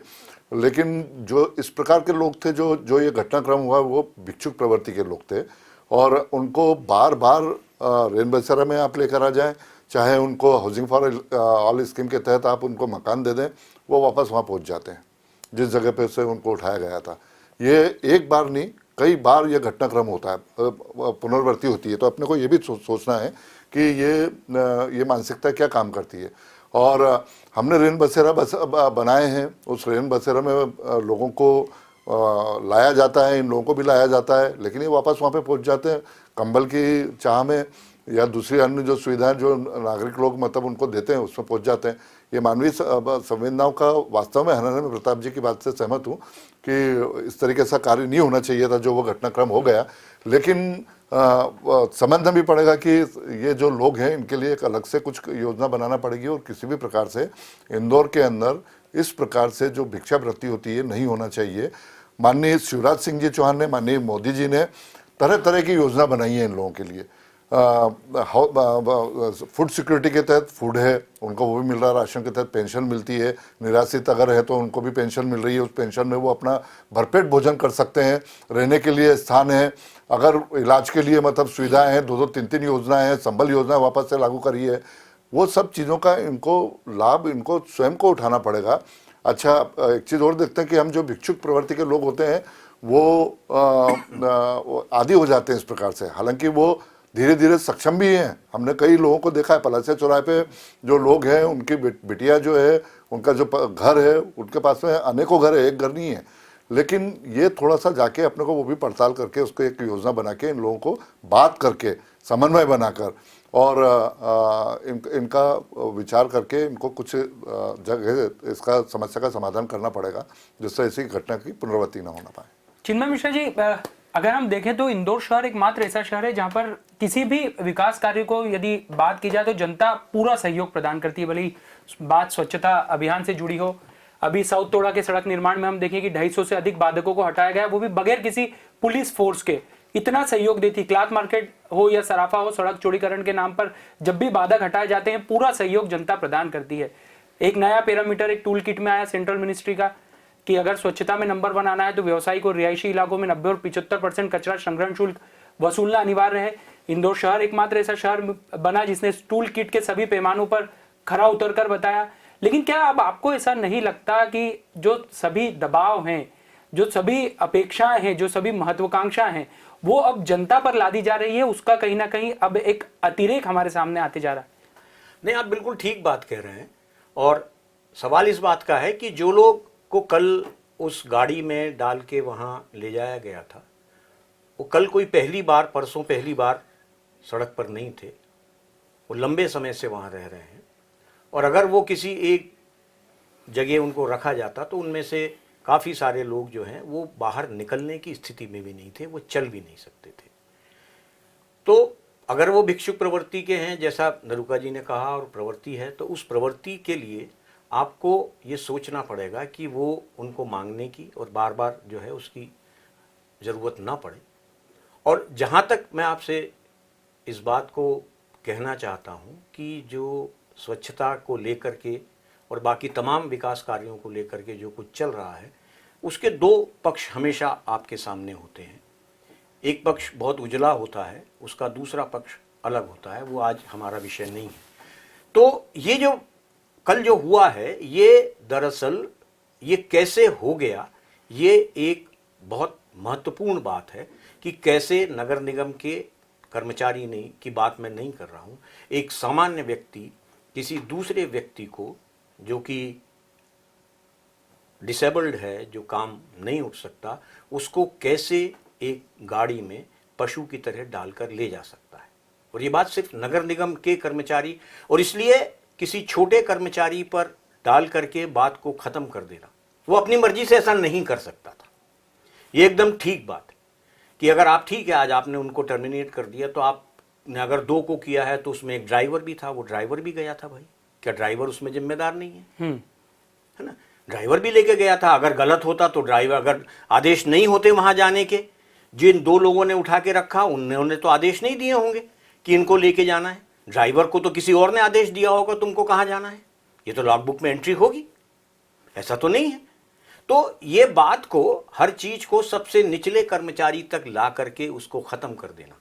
लेकिन जो इस प्रकार के लोग थे जो ये घटनाक्रम हुआ वो भिक्षुक प्रवृत्ति के लोग थे, और उनको बार बार रेन बसेरा में आप लेकर आ जाएं, चाहे उनको हाउसिंग फॉर ऑल स्कीम के तहत आप उनको मकान दे दें, वो वापस वहाँ पहुँच जाते हैं जिस जगह पे से उनको उठाया गया था। ये एक बार नहीं, कई बार ये घटनाक्रम होता है, पुनरावृत्ति होती है। तो अपने को ये भी सोचना है कि ये मानसिकता क्या काम करती है। और हमने रेन बसेरा बनाए हैं, उस रेन बसेरा में लोगों को लाया जाता है, इन लोगों को भी लाया जाता है, लेकिन ये वापस वहाँ पे पहुँच जाते हैं कंबल की चाह में या दूसरी अन्य जो सुविधाएं जो नागरिक लोग मतलब उनको देते हैं उसमें पहुँच जाते हैं। ये मानवीय संवेदनाओं का वास्तव में हनन में प्रताप जी की बात से सहमत हूँ कि इस तरीके से कार्य नहीं होना चाहिए था जो वो घटनाक्रम हो गया। लेकिन समझना भी पड़ेगा कि ये जो लोग हैं इनके लिए एक अलग से कुछ योजना बनाना पड़ेगी, और किसी भी प्रकार से इंदौर के अंदर इस प्रकार से जो भिक्षावृत्ति होती है नहीं होना चाहिए। माननीय शिवराज सिंह जी चौहान ने, माननीय मोदी जी ने तरह तरह की योजना बनाई है इन लोगों के लिए। फूड सिक्योरिटी के तहत फूड है, उनको वो भी मिल रहा है, राशन के तहत पेंशन मिलती है, निराश्रित अगर है तो उनको भी पेंशन मिल रही है, उस पेंशन में वो अपना भरपेट भोजन कर सकते हैं, रहने के लिए स्थान है, अगर इलाज के लिए मतलब सुविधाएं हैं, 2-2, 3-3 योजनाएं हैं, संबल योजना वापस से लागू करी है। वो सब चीज़ों का इनको लाभ इनको स्वयं को उठाना पड़ेगा। अच्छा, एक चीज़ और देखते हैं कि हम जो भिक्षुक प्रवृत्ति के लोग होते हैं वो आदी हो जाते हैं इस प्रकार से, हालांकि वो धीरे धीरे सक्षम भी हैं। हमने कई लोगों को देखा है, पलासिया चौराहे पे जो लोग हैं उनकी बिटिया जो है, उनका जो घर है, उनके पास में अनेकों घर है, एक घर नहीं है। लेकिन ये थोड़ा सा जाके अपने को वो भी पड़ताल करके उसको एक योजना बना के इन लोगों को बात करके समन्वय बनाकर और इनका विचार करके इनको कुछ जगह इसका समस्या का समाधान करना पड़ेगा जिससे ऐसी घटना की पुनरावृत्ति न होना पाए। चिन्मय मिश्रा जी, अगर हम देखें तो इंदौर शहर एकमात्र ऐसा शहर है जहां पर किसी भी विकास कार्य को यदि बात की जाए तो जनता पूरा सहयोग प्रदान करती है, भले ही बात स्वच्छता अभियान से जुड़ी हो। अभी साउथ तोड़ा के सड़क निर्माण में हम देखें कि 250 से अधिक बाधकों को हटाया गया, वो भी बगैर किसी पुलिस फोर्स के। इतना सहयोग देती, क्लॉथ मार्केट हो या सराफा हो, सड़क चौड़ीकरण के नाम पर जब भी बाधक हटाए जाते हैं पूरा सहयोग जनता प्रदान करती है। एक नया पैरामीटर एक टूल किट में आया सेंट्रल मिनिस्ट्री का कि अगर स्वच्छता में नंबर 1 आना है तो व्यवसायी को रिहायशी इलाकों में 90 और 75% कचरा संग्रहण शुल्क वसूलना अनिवार्य है। इंदौर शहर एकमात्र ऐसा शहर बना जिसने टूल किट के सभी पैमानों पर खरा उतरकर बताया। लेकिन क्या अब आपको ऐसा नहीं लगता कि जो सभी दबाव हैं, जो सभी अपेक्षाएं हैं, जो सभी महत्वाकांक्षाएं हैं, वो अब जनता पर लादी जा रही है, उसका कहीं ना कहीं अब एक अतिरेक हमारे सामने आते जा रहा है? नहीं, आप बिल्कुल ठीक बात कह रहे हैं। और सवाल इस बात का है कि जो लोग को कल उस गाड़ी में डाल के वहाँ ले जाया गया था, वो कल कोई परसों पहली बार सड़क पर नहीं थे, वो लंबे समय से वहाँ रह रहे हैं। और अगर वो किसी एक जगह उनको रखा जाता तो उनमें से काफ़ी सारे लोग जो हैं वो बाहर निकलने की स्थिति में भी नहीं थे, वो चल भी नहीं सकते थे। तो अगर वो भिक्षुक प्रवृत्ति के हैं जैसा नरुका जी ने कहा और प्रवृत्ति है, तो उस प्रवृत्ति के लिए आपको ये सोचना पड़ेगा कि वो उनको मांगने की और बार बार जो है उसकी ज़रूरत ना पड़े। और जहाँ तक मैं आपसे इस बात को कहना चाहता हूँ कि जो स्वच्छता को लेकर के और बाकी तमाम विकास कार्यों को लेकर के जो कुछ चल रहा है, उसके दो पक्ष हमेशा आपके सामने होते हैं। एक पक्ष बहुत उजला होता है, उसका दूसरा पक्ष अलग होता है, वो आज हमारा विषय नहीं है। तो ये जो कल जो हुआ है, ये दरअसल ये कैसे हो गया, ये एक बहुत महत्वपूर्ण बात है कि कैसे नगर निगम के कर्मचारी नहीं की बात मैं नहीं कर रहा हूँ, एक सामान्य व्यक्ति किसी दूसरे व्यक्ति को जो कि डिसेबल्ड है, जो काम नहीं उठ सकता, उसको कैसे एक गाड़ी में पशु की तरह डालकर ले जा सकता है। और ये बात सिर्फ नगर निगम के कर्मचारी, और इसलिए किसी छोटे कर्मचारी पर डाल करके बात को ख़त्म कर देना, वो अपनी मर्जी से ऐसा नहीं कर सकता था। ये एकदम ठीक बात है कि अगर आप ठीक है आज आपने उनको टर्मिनेट कर दिया, तो आपने अगर 2 को किया है तो उसमें एक ड्राइवर भी था, वो ड्राइवर भी गया था। भाई क्या ड्राइवर उसमें जिम्मेदार नहीं है? है ना, ड्राइवर भी लेके गया था। अगर गलत होता तो ड्राइवर, अगर आदेश नहीं होते वहां जाने के, जिन 2 लोगों ने उठा के रखा उन्होंने तो आदेश नहीं दिए होंगे कि इनको लेके जाना है। ड्राइवर को तो किसी और ने आदेश दिया होगा तुमको कहाँ जाना है, ये तो लॉगबुक में एंट्री होगी, ऐसा तो नहीं है। तो ये बात को, हर चीज को सबसे निचले कर्मचारी तक ला करके उसको खत्म कर देना,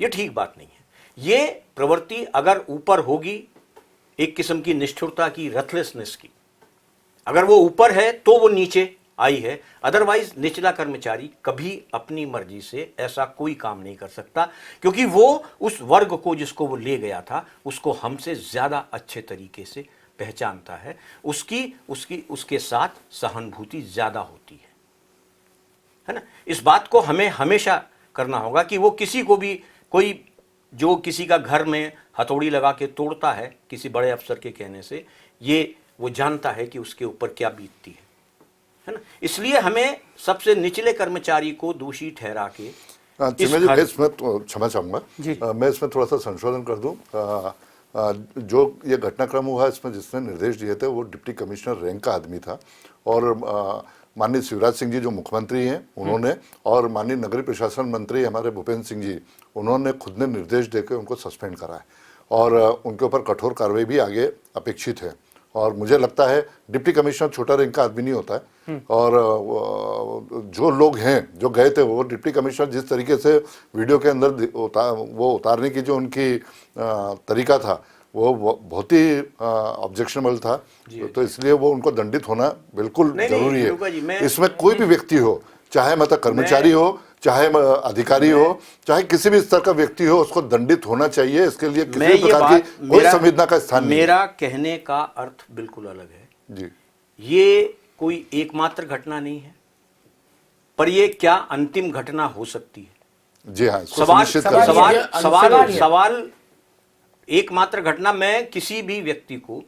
ये ठीक बात नहीं है। ये प्रवृत्ति अगर ऊपर होगी, एक किस्म की निष्ठुरता की, रथलेसनेस की, अगर वो ऊपर है तो वो नीचे आई है। अदरवाइज निचला कर्मचारी कभी अपनी मर्जी से ऐसा कोई काम नहीं कर सकता, क्योंकि वो उस वर्ग को जिसको वो ले गया था उसको हमसे ज्यादा अच्छे तरीके से पहचानता है, उसके साथ सहानुभूति ज्यादा होती है ना। इस बात को हमें हमेशा करना होगा कि वो किसी को भी, कोई जो किसी का घर में हथौड़ी लगा के तोड़ता है किसी बड़े अफसर के कहने से, ये वो जानता है कि उसके ऊपर क्या बीतती है ना। इसलिए हमें सबसे निचले कर्मचारी को दोषी ठहरा के मैं इसमें क्षमा चाहूंगा, मैं इसमें थोड़ा सा संशोधन कर दूं। जो ये घटनाक्रम हुआ इसमें जिसने निर्देश दिए थे वो डिप्टी कमिश्नर रैंक का आदमी था, और माननीय शिवराज सिंह जी जो मुख्यमंत्री हैं उन्होंने, और माननीय नगरीय प्रशासन मंत्री हमारे भूपेंद्र सिंह जी, उन्होंने खुद ने निर्देश देकर उनको सस्पेंड करा है, और उनके ऊपर कठोर कार्रवाई भी आगे अपेक्षित है। और मुझे लगता है डिप्टी कमिश्नर छोटा रैंक का आदमी नहीं होता है, और जो लोग हैं जो गए थे, वो डिप्टी कमिश्नर जिस तरीके से वीडियो के अंदर वो उतारने की जो उनकी तरीका था वो बहुत ही ऑब्जेक्शनबल था। तो इसलिए वो उनको दंडित होना बिल्कुल जरूरी है। इसमें कोई भी व्यक्ति हो, चाहे मतलब कर्मचारी हो, चाहे अधिकारी हो, चाहे किसी भी स्तर का व्यक्ति हो, उसको दंडित होना चाहिए। इसके लिए किसी भी प्रकार की कोई संवेदना का स्थान नहीं। मेरा कहने का अर्थ बिल्कुल अलग है जी। ये कोई एकमात्र घटना नहीं है, पर ये क्या अंतिम घटना हो सकती है? जी हाँ, सवाल एकमात्र घटना। मैं किसी भी व्यक्ति को,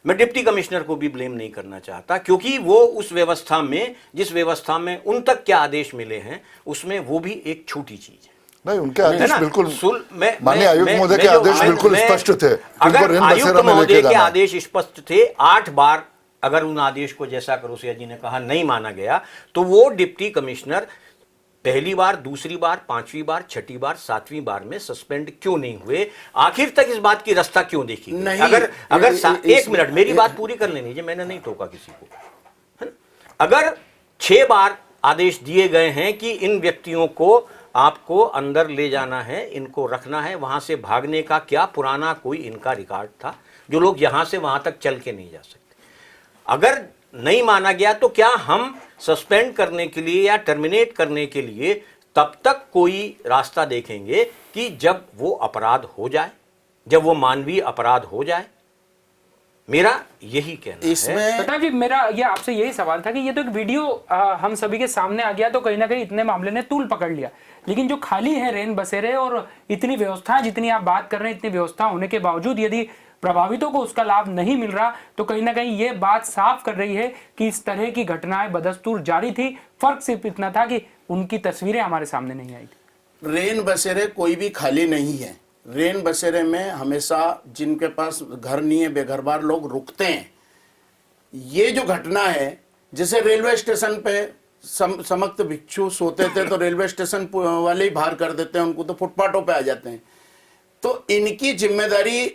मैं डिप्टी कमिश्नर को भी ब्लेम नहीं करना चाहता, क्योंकि वो उस व्यवस्था में, जिस व्यवस्था में उन तक क्या आदेश मिले हैं, उसमें वो भी एक छोटी चीज है। नहीं, उनके आदेश बिल्कुल, माननीय आयुक्त महोदय के आदेश बिल्कुल स्पष्ट थे। अगर आयुक्त महोदय के आदेश स्पष्ट थे, 8 बार अगर उन आदेश को, जैसा करोसिया जी ने कहा, नहीं माना गया, तो वो डिप्टी कमिश्नर पहली बार, दूसरी बार, 5वीं बार, 6ठी बार, 7वीं बार में सस्पेंड क्यों नहीं हुए? आखिर तक इस बात की रास्ता क्यों देखी? एक मिनट, मेरी बात पूरी कर लेनी चाहिए, मैंने नहीं टोका किसी को। अगर 6 बार आदेश दिए गए हैं कि इन व्यक्तियों को आपको अंदर ले जाना है, इनको रखना है, वहां से भागने का क्या पुराना कोई इनका रिकॉर्ड था, जो लोग यहां से वहां तक चल के नहीं जा सकते? अगर नहीं माना गया तो क्या हम सस्पेंड करने के लिए या टर्मिनेट करने के लिए तब तक कोई रास्ता देखेंगे कि जब वो अपराध हो जाए, जब वो मानवीय अपराध हो जाए? मेरा यही कहना है। प्रताप जी, मेरा ये आपसे यही सवाल था कि ये तो एक वीडियो हम सभी के सामने आ गया, तो कहीं ना कहीं इतने मामले ने तूल पकड़ लिया, लेकिन जो खाली है रेन बसेरे और इतनी व्यवस्था जितनी आप बात कर रहे हैं, इतनी व्यवस्था होने के बावजूद यदि प्रभावितों को उसका लाभ नहीं मिल रहा, तो कहीं ना कहीं ये बात साफ कर रही है कि इस तरह की घटनाएं बदस्तूर जारी थी। फर्क सिर्फ इतना था कि उनकी तस्वीरें हमारे सामने नहीं आई थी। रेन बसेरे कोई भी खाली नहीं है। रेन बसेरे में हमेशा जिनके पास घर नहीं है, बेघरबार लोग रुकते हैं। ये जो घटना है, जैसे रेलवे स्टेशन पे समक्त भिक्षु सोते थे तो रेलवे स्टेशन वाले ही बाहर कर देते हैं उनको, तो फुटपाथों पे आ जाते हैं। तो इनकी जिम्मेदारी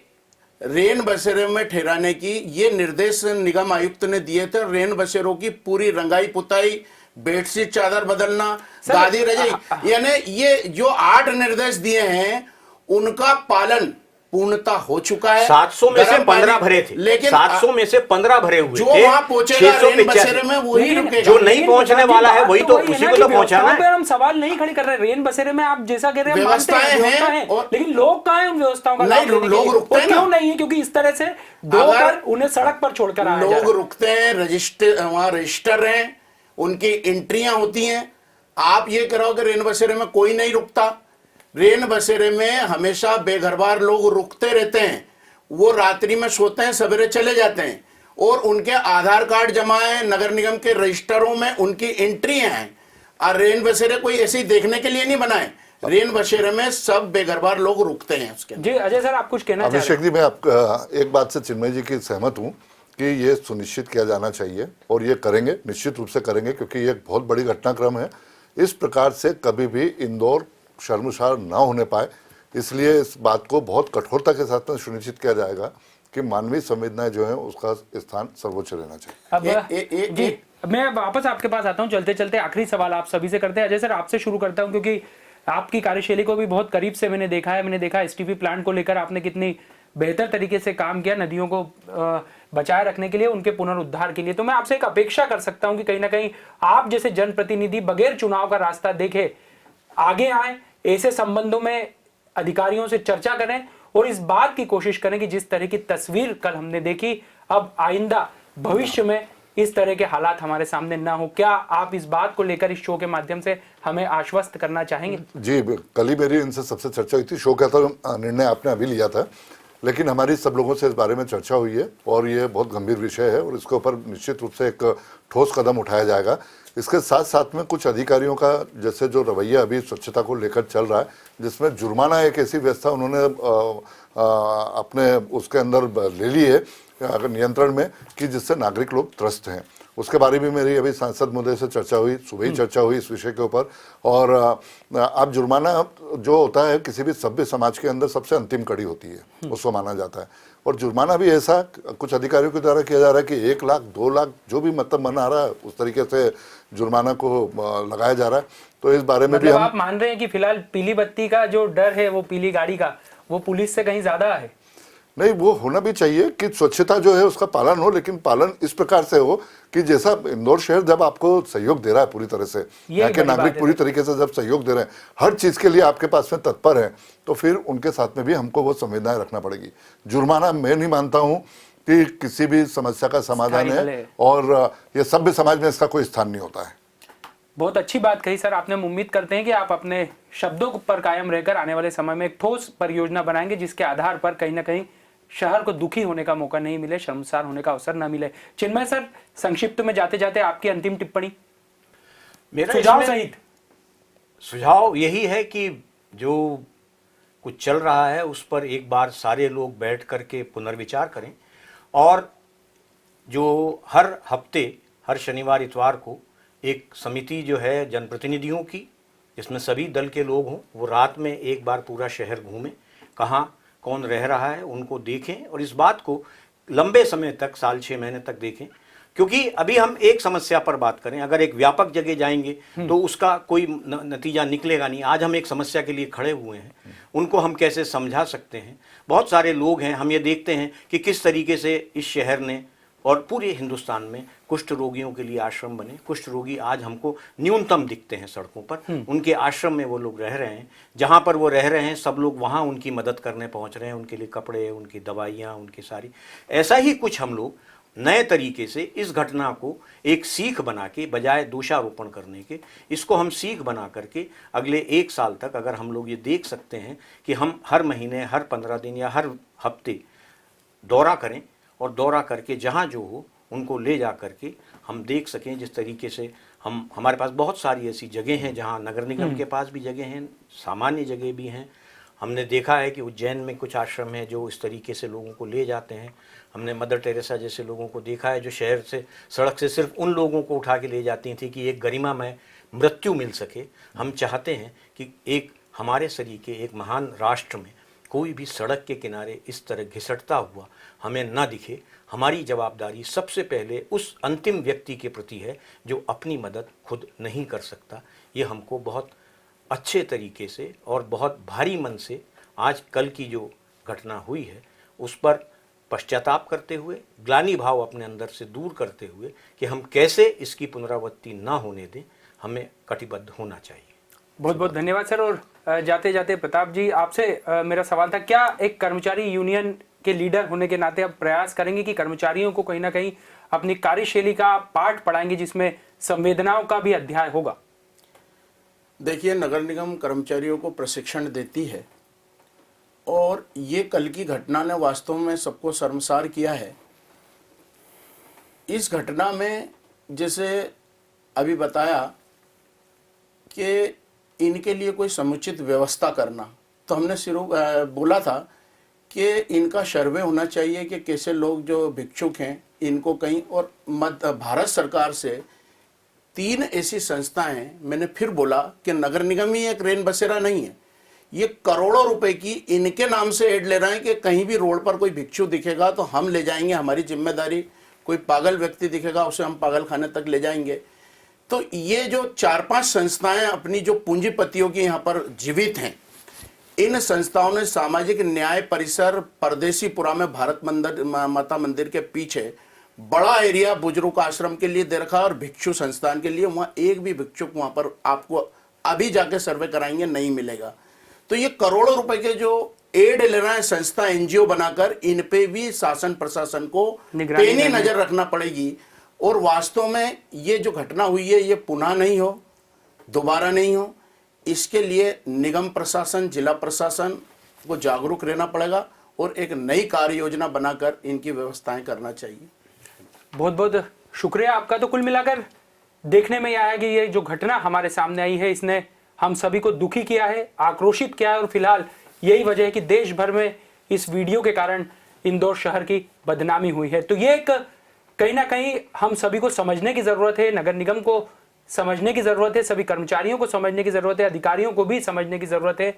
रेन बसेरे में ठहराने की ये निर्देश निगम आयुक्त ने दिए थे। रेन बसेरों की पूरी रंगाई पुताई, बेडशीट चादर बदलना, गादी रजाई, यानी ये जो 8 निर्देश दिए हैं उनका पालन पूर्णता हो चुका है। 700 में से 15 भरे थे, लेकिन 700 में से 15 भरे हुए जो थे। वहां पहुंचेगा रेन बसेरे में वही रुकेगा। जो नहीं पहुंचने वाला है वही तो उसी को तो पहुंचाना है। हम सवाल नहीं खड़े कर रहे। रेन बसेरे में आप जैसा कह रहे हैं व्यवस्थाएं हैं, लेकिन लोग कहाँ हैं उन व्यवस्थाओं का? नहीं, लोग रुकते हैं ना। क्यों नहीं है? क्योंकि इस तरह से धोकर उन्हें सड़क पर छोड़कर आया जा रहा है। लोग रुकते हैं, वहां रजिस्टर हैं, उनकी एंट्रियां होती हैं। आप ये करो कि रेन बसेरे में कोई नहीं रुकता। रेन बसेरे में हमेशा बेघरबार लोग रुकते रहते हैं। वो रात्रि में सोते हैं, सवेरे चले जाते हैं, और उनके आधार कार्ड जमा है, नगर निगम के रजिस्टरों में उनकी एंट्रियां हैं। और रेन बसेरे कोई ऐसे ही देखने के लिए नहीं बनाए। रेन बसेरे में सब बेघरबार लोग रुकते हैं उसके। जी अजय सर, आप कुछ कहना चाह रहे हैं? अभिषेक जी, मैं आप एक बात से चिन्मय जी की सहमत हूँ कि ये सुनिश्चित किया जाना चाहिए, और ये करेंगे, निश्चित रूप से करेंगे, क्योंकि ये एक बहुत बड़ी घटनाक्रम है। इस प्रकार से कभी भी इंदौर शर्मसार ना होने पाए, इसलिए इस बात को बहुत कठोरता के साथ में सुनिश्चित किया जाएगा कि मानवीय संवेदनाएं जो है उसका स्थान सर्वोच्च रहना चाहिए। अब जी मैं वापस आपके पास आता हूं चलते चलते। आखिरी सवाल आप सभी से करते हैं। अजय सर, आपसे शुरू करता हूं, क्योंकि आपकी कार्यशैली को भी बहुत करीब से मैंने देखा है। मैंने देखा एसटीपी प्लांट को लेकर आपने कितनी बेहतर तरीके से काम किया नदियों को बचाए रखने के लिए, उनके पुनरुद्धार के लिए। तो मैं आपसे एक अपेक्षा कर सकता हूं कि कहीं ना कहीं आप जैसे जनप्रतिनिधि बगैर चुनाव का रास्ता देखे आगे आए, ऐसे संबंधों में अधिकारियों से चर्चा करें और इस बात की कोशिश करें कि जिस तरह की तस्वीर कल हमने देखी, अब आइंदा भविष्य में इस तरह के हालात हमारे सामने ना हो। क्या आप इस बात को लेकर इस शो के माध्यम से हमें आश्वस्त करना चाहेंगे? जी, कल ही मेरी इनसे सबसे चर्चा हुई थी। शो का तो निर्णय आपने अभी लिया था, लेकिन हमारी सब लोगों से इस बारे में चर्चा हुई है, और ये बहुत गंभीर विषय है, और इसके ऊपर निश्चित रूप से एक ठोस कदम उठाया जाएगा। इसके साथ साथ में कुछ अधिकारियों का जैसे जो रवैया अभी स्वच्छता को लेकर चल रहा है, जिसमें जुर्माना एक ऐसी व्यवस्था उन्होंने अपने उसके अंदर ले ली है अगर नियंत्रण में, कि जिससे नागरिक लोग त्रस्त हैं। उसके बारे में मेरी अभी सांसद महोदय से चर्चा हुई, सुबह ही चर्चा हुई इस विषय के ऊपर। और अब जुर्माना जो होता है किसी भी सभ्य समाज के अंदर सबसे अंतिम कड़ी होती है, उसको माना जाता है। और जुर्माना भी ऐसा कुछ अधिकारियों के द्वारा किया जा रहा है कि 1 लाख 2 लाख जो भी मतलब बना रहा है उस तरीके से जुर्माना को लगाया जा रहा है। तो इस बारे में भी हम, आप मान रहे हैं कि फिलहाल पीली बत्ती का जो डर है, वो पीली गाड़ी का, वो पुलिस से कहीं ज्यादा है? नहीं, वो होना भी चाहिए कि स्वच्छता जो है उसका पालन हो, लेकिन पालन इस प्रकार से हो कि जैसा इंदौर शहर जब आपको सहयोग दे रहा है पूरी तरह से, यहाँ के नागरिक पूरी तरीके से जब सहयोग दे रहे हैं, हर चीज के लिए आपके पास में तत्पर है, तो फिर उनके साथ में भी हमको वो संवेदनाएं रखना पड़ेगी। जुर्माना मैं नहीं मानता हूँ कि किसी भी समस्या का समाधान है, और ये सभ्य समाज में इसका कोई स्थान नहीं होता है। बहुत अच्छी बात कही सर आपने। हम उम्मीद करते हैं कि आप अपने शब्दों पर कायम रहकर आने वाले समय में एक ठोस परियोजना बनाएंगे, जिसके आधार पर कहीं ना कहीं शहर को दुखी होने का मौका नहीं मिले, शर्मसार होने का अवसर न मिले। चिन्मय सर, संक्षिप्त में जाते जाते आपकी अंतिम टिप्पणी मेरा सुझाव सहित। सुझाव यही है कि जो कुछ चल रहा है उस पर एक बार सारे लोग बैठ करके पुनर्विचार करें, और जो हर हफ्ते हर शनिवार इतवार को एक समिति जो है जनप्रतिनिधियों की, जिसमें सभी दल के लोग हों, वो रात में एक बार पूरा शहर घूमें, कहाँ कौन रह रहा है उनको देखें, और इस बात को लंबे समय तक, साल 6 महीने तक देखें। क्योंकि अभी हम एक समस्या पर बात करें, अगर एक व्यापक जगह जाएंगे तो उसका कोई नतीजा निकलेगा नहीं। आज हम एक समस्या के लिए खड़े हुए हैं, उनको हम कैसे समझा सकते हैं। बहुत सारे लोग हैं, हम ये देखते हैं कि किस तरीके से इस शहर ने और पूरे हिंदुस्तान में कुष्ठ रोगियों के लिए आश्रम बने। कुष्ठ रोगी आज हमको न्यूनतम दिखते हैं सड़कों पर, उनके आश्रम में वो लोग रह रहे हैं, जहाँ पर वो रह रहे हैं सब लोग वहाँ उनकी मदद करने पहुँच रहे हैं, उनके लिए कपड़े, उनकी दवाइयाँ, उनकी सारी। ऐसा ही कुछ हम लोग नए तरीके से इस घटना को एक सीख बना के, बजाय दोषारोपण करने के, इसको हम सीख बना करके अगले 1 साल तक अगर हम लोग ये देख सकते हैं कि हम हर महीने, हर 15 दिन या हर हफ्ते दौरा करें, और दौरा करके जहाँ जो हो उनको ले जा करके हम देख सकें। जिस तरीके से हमारे पास बहुत सारी ऐसी जगह हैं जहाँ नगर निगम के पास भी जगह हैं, सामान्य जगह भी हैं, हमने देखा है कि उज्जैन में कुछ आश्रम हैं जो इस तरीके से लोगों को ले जाते हैं। हमने मदर टेरेसा जैसे लोगों को देखा है जो शहर से, सड़क से सिर्फ उन लोगों को उठा के ले जाती थी कि एक गरिमामय मृत्यु मिल सके। हम चाहते हैं कि एक हमारे सरीके एक महान राष्ट्र में कोई भी सड़क के किनारे इस तरह घिसटता हुआ हमें ना दिखे। हमारी जवाबदारी सबसे पहले उस अंतिम व्यक्ति के प्रति है जो अपनी मदद खुद नहीं कर सकता। ये हमको बहुत अच्छे तरीके से और बहुत भारी मन से आज कल की जो घटना हुई है उस पर पश्चाताप करते हुए, ग्लानि भाव अपने अंदर से दूर करते हुए कि हम कैसे इसकी पुनरावृत्ति ना होने दें, हमें कटिबद्ध होना चाहिए। बहुत बहुत धन्यवाद सर। और जाते जाते प्रताप जी, आपसे मेरा सवाल था, क्या एक कर्मचारी यूनियन के लीडर होने के नाते आप प्रयास करेंगे कि कर्मचारियों को कहीं ना कहीं अपनी कार्यशैली का पाठ पढ़ाएंगे जिसमें संवेदनाओं का भी अध्याय होगा? देखिए, नगर निगम कर्मचारियों को प्रशिक्षण देती है और ये कल की घटना ने वास्तव में सबको शर्मसार किया है। इस घटना में जैसे अभी बताया कि इनके लिए कोई समुचित व्यवस्था करना, तो हमने बोला था कि इनका सर्वे होना चाहिए कि कैसे लोग जो भिक्षुक हैं इनको कहीं, और भारत सरकार से 3 ऐसी संस्थाएं हैं। मैंने फिर बोला कि नगर निगम ही एक रेन बसेरा नहीं है, ये करोड़ों रुपए की इनके नाम से एड ले रहे हैं कि कहीं भी रोड पर कोई भिक्षु दिखेगा तो हम ले जाएंगे, हमारी जिम्मेदारी। कोई पागल व्यक्ति दिखेगा उसे हम पागल खाने तक ले जाएंगे। तो ये जो 4-5 संस्थाएं अपनी जो पूंजीपतियों की यहाँ पर जीवित हैं, इन संस्थाओं ने सामाजिक न्याय परिसर परदेसीपुरा में भारत माता मंदिर के पीछे बड़ा एरिया बुजुर्ग आश्रम के लिए दे रखा और भिक्षु संस्थान के लिए। वहाँ एक भी भिक्षुक वहाँ पर आपको अभी जाके सर्वे कराएंगे नहीं मिलेगा। तो ये करोड़ों रुपए के जो एड ले रहा है संस्था, एनजीओ बनाकर, इन पे भी शासन प्रशासन को पैनी नजर रखना पड़ेगी। और वास्तव में ये जो घटना हुई है ये पुनः नहीं हो, दोबारा नहीं हो, इसके लिए निगम प्रशासन, जिला प्रशासन को जागरूक रहना पड़ेगा और एक नई कार्य योजना बनाकर इनकी व्यवस्थाएं करना चाहिए। बहुत बहुत शुक्रिया आपका। तो कुल मिलाकर देखने में आया कि ये जो घटना हमारे सामने आई है इसने हम सभी को दुखी किया है, आक्रोशित किया है, और फिलहाल यही वजह है कि देश भर में इस वीडियो के कारण इंदौर शहर की बदनामी हुई है। तो ये एक कहीं ना कहीं हम सभी को समझने की जरूरत है, नगर निगम को समझने की जरूरत है, सभी कर्मचारियों को समझने की जरूरत है, अधिकारियों को भी समझने की जरूरत है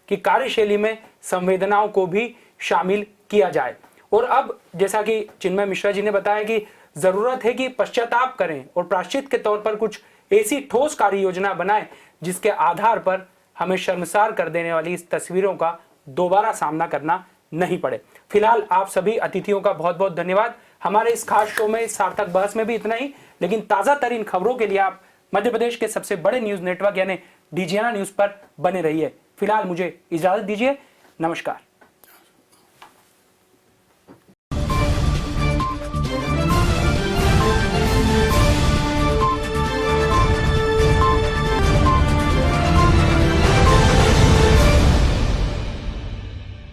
कि कार्यशैली में संवेदनाओं को भी शामिल किया जाए। और अब जैसा कि चिन्मय मिश्रा जी ने बताया कि जरूरत है कि पश्चाताप करें और प्रायश्चित के तौर पर कुछ ऐसी ठोस कार्य योजना बनाएं जिसके आधार पर हमें शर्मसार कर देने वाली इस तस्वीरों का दोबारा सामना करना नहीं पड़े। फिलहाल आप सभी अतिथियों का बहुत बहुत धन्यवाद। हमारे इस खास शो में, इस सार्थक बहस में भी इतना ही, लेकिन ताजा तरीन खबरों के लिए आप मध्य प्रदेश के सबसे बड़े न्यूज नेटवर्क यानी डीजीएनए न्यूज पर बने रहिए। फिलहाल मुझे इजाजत दीजिए, नमस्कार।